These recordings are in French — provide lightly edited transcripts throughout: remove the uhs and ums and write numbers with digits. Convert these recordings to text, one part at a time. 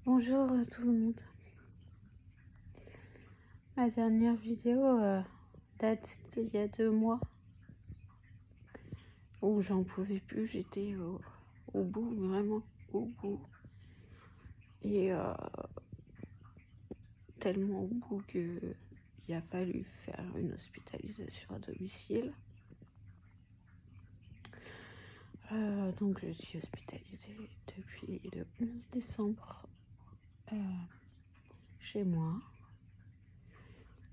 Bonjour tout le monde. Ma dernière vidéo date d'il y a 2 mois où j'en pouvais plus, j'étais au bout, vraiment au bout. Et tellement au bout qu'il a fallu faire une hospitalisation à domicile. Donc je suis hospitalisée depuis le 11 décembre chez moi.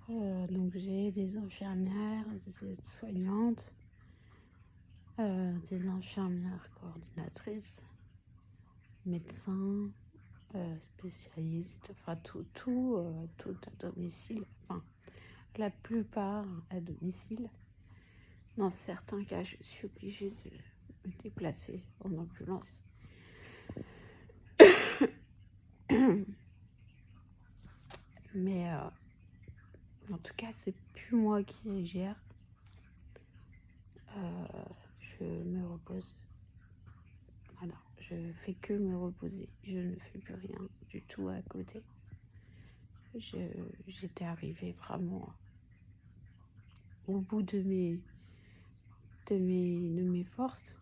Donc j'ai des infirmières, des aides-soignantes, des infirmières coordinatrices, médecins, spécialistes, enfin tout à domicile, enfin la plupart à domicile. Dans certains cas, je suis obligée de me déplacer en ambulance. Mais en tout cas, c'est plus moi qui les gère. Je me repose. Voilà, je fais que me reposer. Je ne fais plus rien du tout à côté. J'étais arrivée vraiment au bout de mes forces,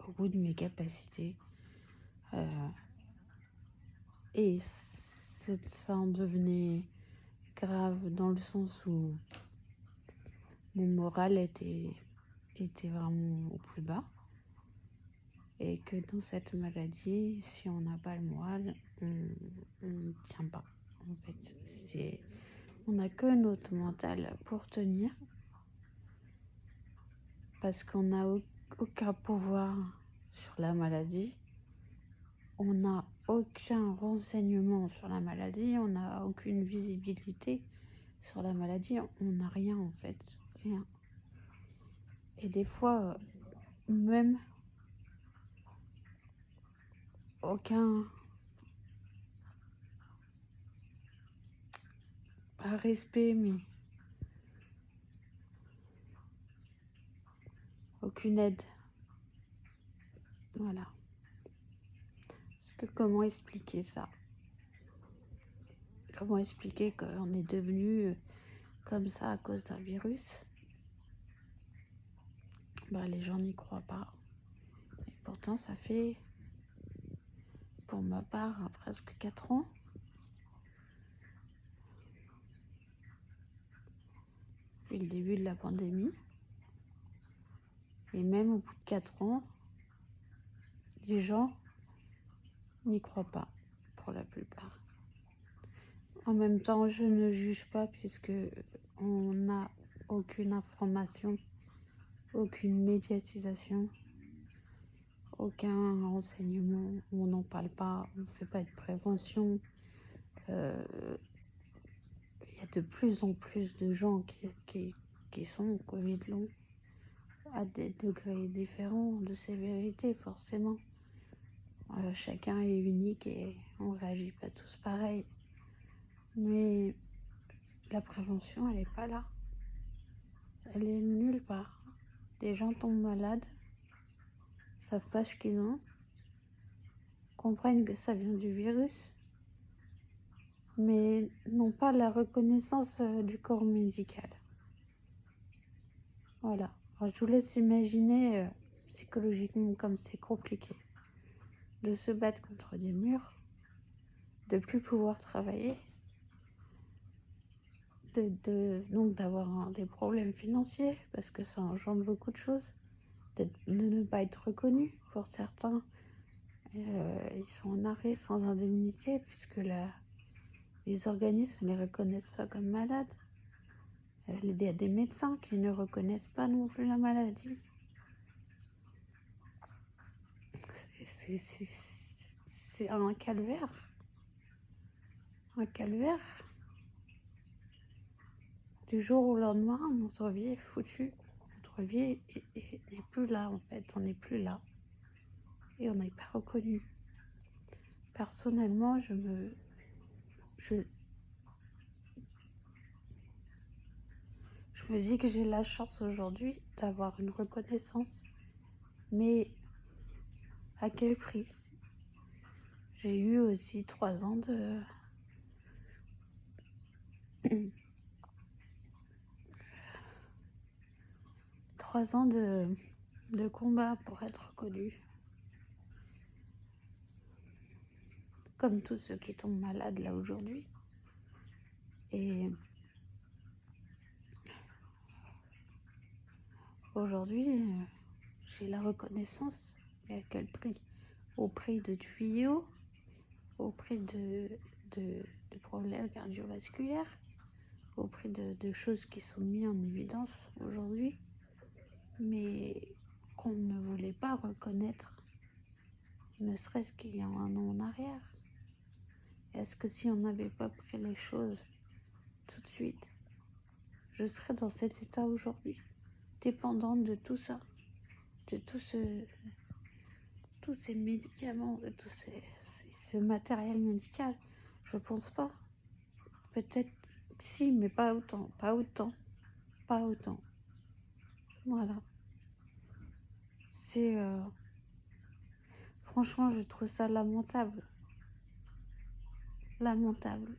au bout de mes capacités. Et ça en devenait grave dans le sens où mon moral était vraiment au plus bas. Et que dans cette maladie, si on n'a pas le moral, on ne tient pas. En fait, on n'a que notre mental pour tenir. Parce qu'on n'a aucun pouvoir sur la maladie. On n'a aucun renseignement sur la maladie. On n'a aucune visibilité sur la maladie. On n'a rien en fait. Rien. Et des fois, même aucun respect, mais aucune aide. Voilà. Parce que comment expliquer ça? Comment expliquer qu'on est devenu comme ça à cause d'un virus? Les gens n'y croient pas. Et pourtant, ça fait, pour ma part, presque 4 ans. Depuis le début de la pandémie. Et même au bout de 4 ans, les gens n'y croient pas, pour la plupart. En même temps, je ne juge pas puisque on n'a aucune information, aucune médiatisation, aucun renseignement, on n'en parle pas, on ne fait pas de prévention. Il y a de plus en plus de gens qui sont au Covid long, à des degrés différents de sévérité forcément. Chacun est unique et on ne réagit pas tous pareil. Mais la prévention, elle n'est pas là. Elle est nulle part. Des gens tombent malades, savent pas ce qu'ils ont, comprennent que ça vient du virus, mais n'ont pas la reconnaissance du corps médical. Voilà. Alors, je vous laisse imaginer psychologiquement comme c'est compliqué de se battre contre des murs, de plus pouvoir travailler, donc d'avoir des problèmes financiers parce que ça engendre beaucoup de choses, de ne pas être reconnu pour certains. Ils sont en arrêt sans indemnité puisque les organismes ne les reconnaissent pas comme malades. Il y a des médecins qui ne reconnaissent pas non plus la maladie. C'est un calvaire. Un calvaire. Du jour au lendemain, notre vie est foutue. Notre vie n'est plus là, en fait. On n'est plus là. Et on n'est pas reconnu. Personnellement, je me dis que j'ai la chance aujourd'hui d'avoir une reconnaissance. Mais à quel prix? J'ai eu aussi 3 ans de... 3 ans de combat pour être reconnue. Comme tous ceux qui tombent malades là aujourd'hui. Et aujourd'hui, j'ai la reconnaissance. Mais à quel prix? Au prix de tuyaux, au prix de problèmes cardiovasculaires, au prix de choses qui sont mises en évidence aujourd'hui, mais qu'on ne voulait pas reconnaître, ne serait-ce qu'il y a un an en arrière. Est-ce que si on n'avait pas pris les choses tout de suite, je serais dans cet état aujourd'hui, dépendante de tout ça, de tous ces médicaments, de tout ce matériel médical? Je pense pas. Peut-être si, mais pas autant, pas autant, pas autant. Voilà. C'est... franchement, je trouve ça lamentable. Lamentable.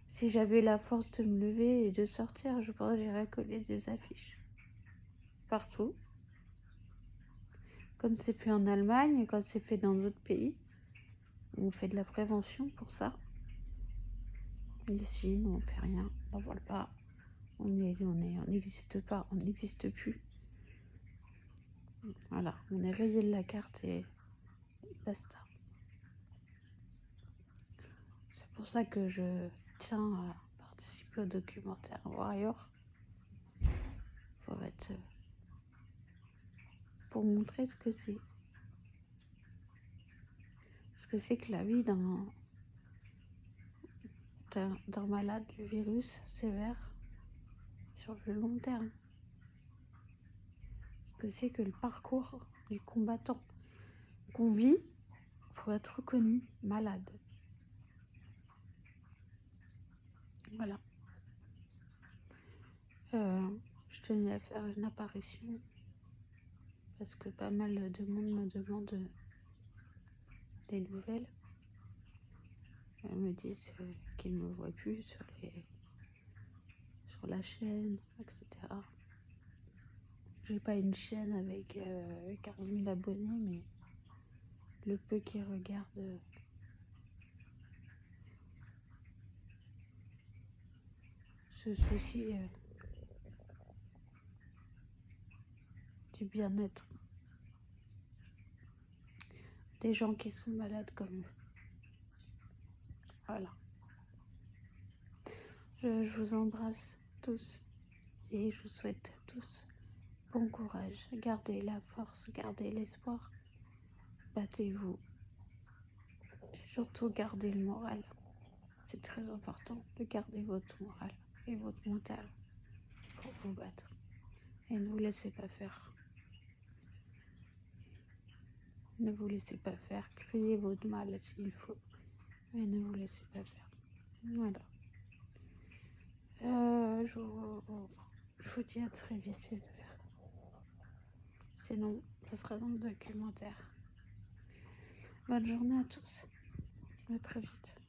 Si j'avais la force de me lever et de sortir, je pense que j'irais coller des affiches. Partout. Comme c'est fait en Allemagne et comme c'est fait dans d'autres pays. On fait de la prévention pour ça. Ici, nous, on fait rien. On n'en vole pas. On n'existe pas. On n'existe plus. Voilà. On est rayé de la carte et basta. C'est pour ça que je tiens à participer au documentaire Warrior pour montrer ce que c'est. Ce que c'est que la vie d'un malade du virus sévère sur le long terme. Ce que c'est que le parcours du combattant qu'on vit pour être reconnu malade. Voilà. Je tenais à faire une apparition parce que pas mal de monde me demande des nouvelles. Elles me disent qu'ils ne me voient plus sur la chaîne, etc. J'ai pas une chaîne avec 15 000 abonnés, mais le peu qui regardent se soucient du bien-être des gens qui sont malades comme eux. Voilà. Je vous embrasse tous et je vous souhaite tous bon courage. Gardez la force, gardez l'espoir. Battez-vous. Et surtout, gardez le moral. C'est très important de garder votre moral et votre mental pour vous battre. Et ne vous laissez pas faire. Ne vous laissez pas faire. Criez votre mal s'il faut. Mais ne vous laissez pas faire. Voilà. Je vous dis à très vite, j'espère. Sinon, ce sera dans le documentaire. Bonne journée à tous. À très vite.